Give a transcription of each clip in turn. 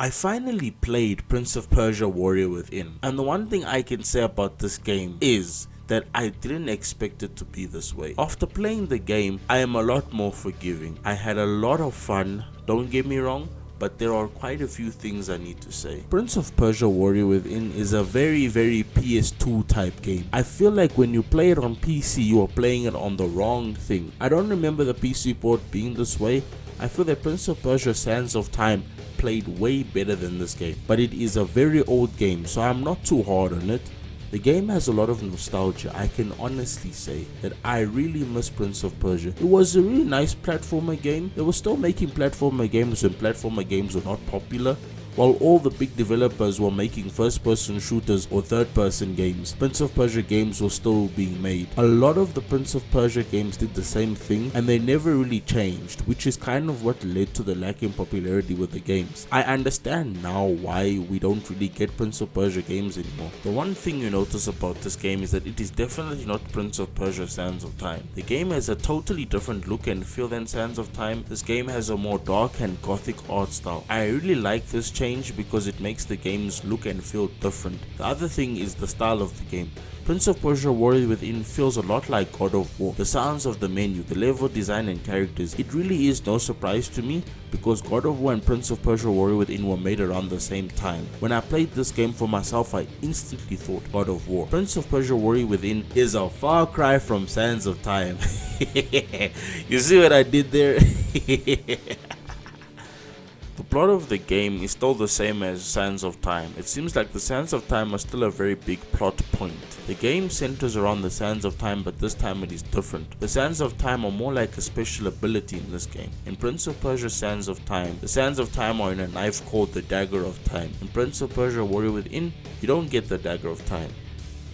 I finally played Prince of Persia Warrior Within, and the one thing I can say about this game is that I didn't expect it to be this way. After playing the game, I am a lot more forgiving. I had a lot of fun, don't get me wrong, but there are quite a few things I need to say. Prince of Persia Warrior Within is a very PS2 type game. I feel like when you play it on PC, you are playing it on the wrong thing. I don't remember the PC port being this way. I feel that Prince of Persia Sands of Time played way better than this game, but it is a very old game, so I'm not too hard on it. The game has a lot of nostalgia. I can honestly say that I really miss Prince of Persia. It was a really nice platformer game. They were still making platformer games when platformer games were not popular. While all the big developers were making first-person shooters or third-person games, Prince of Persia games were still being made. A lot of the Prince of Persia games did the same thing and they never really changed, which is kind of what led to the lack in popularity with the games. I understand now why we don't really get Prince of Persia games anymore. The one thing you notice about this game is that it is definitely not Prince of Persia Sands of Time. The game has a totally different look and feel than Sands of Time. This game has a more dark and gothic art style. I really like this change because it makes the games look and feel different. The other thing is the style of the game. Prince of Persia Warrior Within feels a lot like God of War. The sounds of the menu, the level design and characters, it really is no surprise to me because God of War and Prince of Persia Warrior Within were made around the same time. When I played this game for myself, I instantly thought God of War. Prince of Persia Warrior Within is a far cry from Sands of Time. You see what I did there? The plot of the game is still the same as Sands of Time. It seems like the Sands of Time are still a very big plot point. The game centers around the Sands of Time, but this time it is different. The Sands of Time are more like a special ability in this game. In Prince of Persia Sands of Time, the Sands of Time are in a knife called the Dagger of Time. In Prince of Persia Warrior Within, you don't get the Dagger of Time.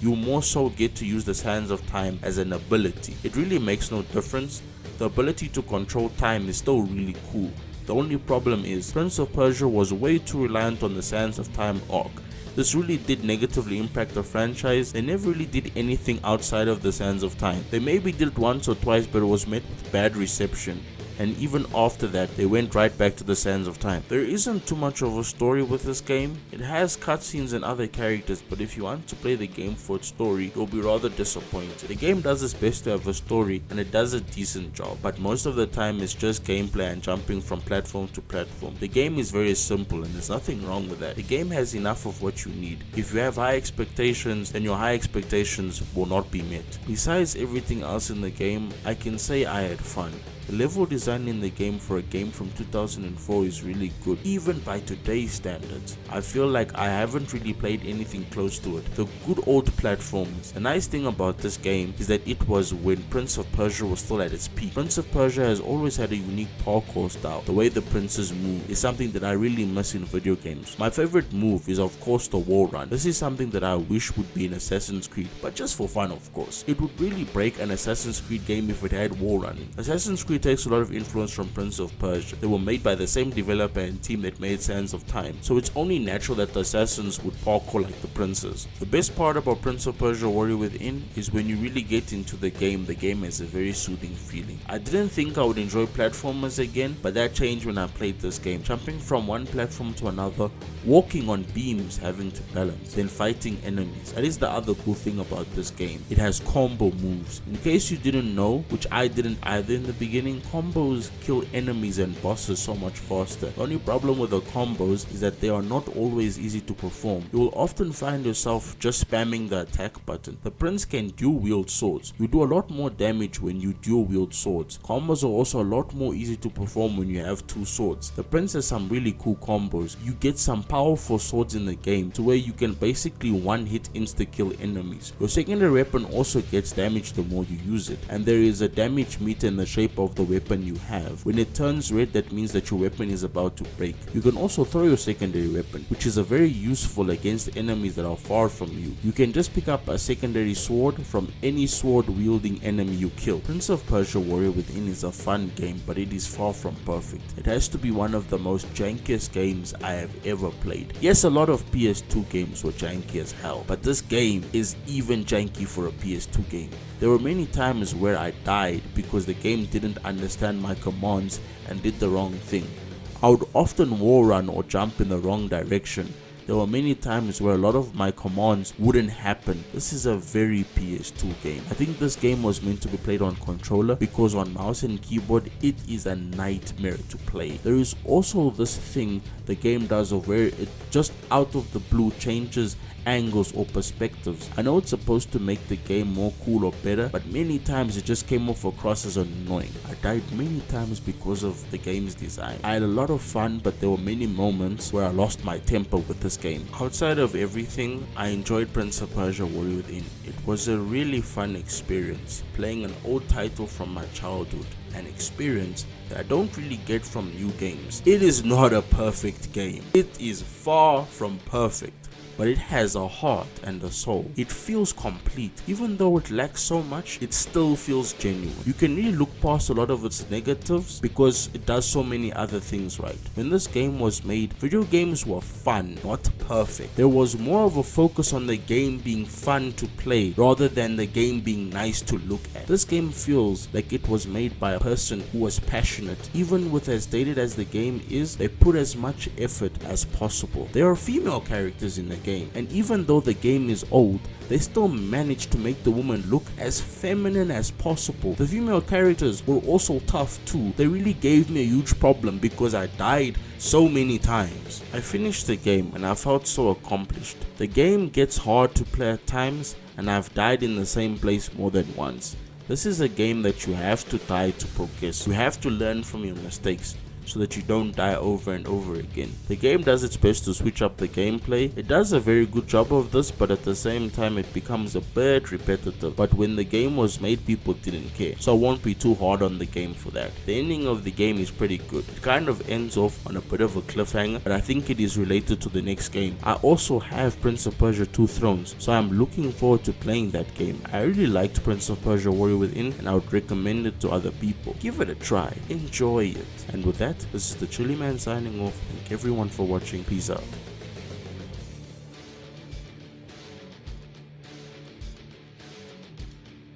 You more so get to use the Sands of Time as an ability. It really makes no difference. The ability to control time is still really cool. The only problem is, Prince of Persia was way too reliant on the Sands of Time arc. This really did negatively impact the franchise. They never really did anything outside of the Sands of Time. They maybe did it once or twice, but it was met with bad reception. And even after that, they went right back to the Sands of Time. There isn't too much of a story with this game. It has cutscenes and other characters, but if you want to play the game for its story, you'll be rather disappointed. The game does its best to have a story, and it does a decent job, but most of the time it's just gameplay and jumping from platform to platform. The game is very simple, and there's nothing wrong with that. The game has enough of what you need. If you have high expectations, then your high expectations will not be met. Besides everything else in the game, I can say I had fun. The level design in the game for a game from 2004 is really good, even by today's standards. I feel like I haven't really played anything close to it. The good old platforms. The nice thing about this game is that it was when Prince of Persia was still at its peak. Prince of Persia has always had a unique parkour style. The way the princes move is something that I really miss in video games. My favorite move is of course the wall run. This is something that I wish would be in Assassin's Creed, but just for fun of course. It would really break an Assassin's Creed game if it had wall running. Assassin's Creed takes a lot of influence from Prince of Persia. They were made by the same developer and team that made Sands of Time, so it's only natural that the assassins would parkour like the princes. The best part about Prince of Persia Warrior Within is when you really get into the game has a very soothing feeling. I didn't think I would enjoy platformers again, but that changed when I played this game. Jumping from one platform to another, walking on beams, having to balance, then fighting enemies. That is the other cool thing about this game. It has combo moves. In case you didn't know, which I didn't either in the beginning, combos kill enemies and bosses so much faster. The only problem with the combos is that they are not always easy to perform. You will often find yourself just spamming the attack button. The prince can dual wield swords. You do a lot more damage when you dual wield swords. Combos are also a lot more easy to perform when you have two swords. The prince has some really cool combos. You get some powerful swords in the game to where you can basically one hit insta kill enemies. Your secondary weapon also gets damage the more you use it, and there is a damage meter in the shape of the weapon you have. When it turns red, that means that your weapon is about to break. You can also throw your secondary weapon, which is a very useful against enemies that are far from you. You can just pick up a secondary sword from any sword wielding enemy you kill. Prince of Persia Warrior Within is a fun game, but it is far from perfect. It has to be one of the most jankiest games I have ever played. Yes, a lot of PS2 games were janky as hell, but this game is even janky for a PS2 game. There were many times where I died because the game didn't understand my commands and did the wrong thing. I would often wall run or jump in the wrong direction. There were many times where a lot of my commands wouldn't happen. This is a very PS2 game. I think this game was meant to be played on controller because on mouse and keyboard it is a nightmare to play. There is also this thing the game does of where it just out of the blue changes angles or perspectives. I know it's supposed to make the game more cool or better, but many times it just came off across as annoying. I died many times because of the game's design. I had a lot of fun, but there were many moments where I lost my temper with this game. Outside of everything, I enjoyed Prince of Persia Warrior Within. It was a really fun experience, playing an old title from my childhood. An experience that I don't really get from new games. It is not a perfect game. It is far from perfect, but it has a heart and a soul. It feels complete. Even though it lacks so much, it still feels genuine. You can really look past a lot of its negatives because it does so many other things right. When this game was made, video games were fun, not perfect. There was more of a focus on the game being fun to play rather than the game being nice to look at. This game feels like it was made by a person who was passionate. Even with as dated as the game is, they put as much effort as possible. There are female characters in the game, and even though the game is old, they still managed to make the woman look as feminine as possible. The female characters were also tough too. They really gave me a huge problem because I died so many times. I finished the game and I felt so accomplished. The game gets hard to play at times, and I've died in the same place more than once. This is a game that you have to die to progress. You have to learn from your mistakes so that you don't die over and over again. The game does its best to switch up the gameplay. It does a very good job of this, but at the same time it becomes a bit repetitive. But when the game was made, people didn't care, so I won't be too hard on the game for that. The ending of the game is pretty good. It kind of ends off on a bit of a cliffhanger, but I think it is related to the next game. I also have Prince of Persia 2 Thrones, so I'm looking forward to playing that game. I really liked Prince of Persia Warrior Within, and I would recommend it to other people. Give it a try, enjoy it. And with that, this is the Chilly Man signing off. Thank everyone for watching. Peace out.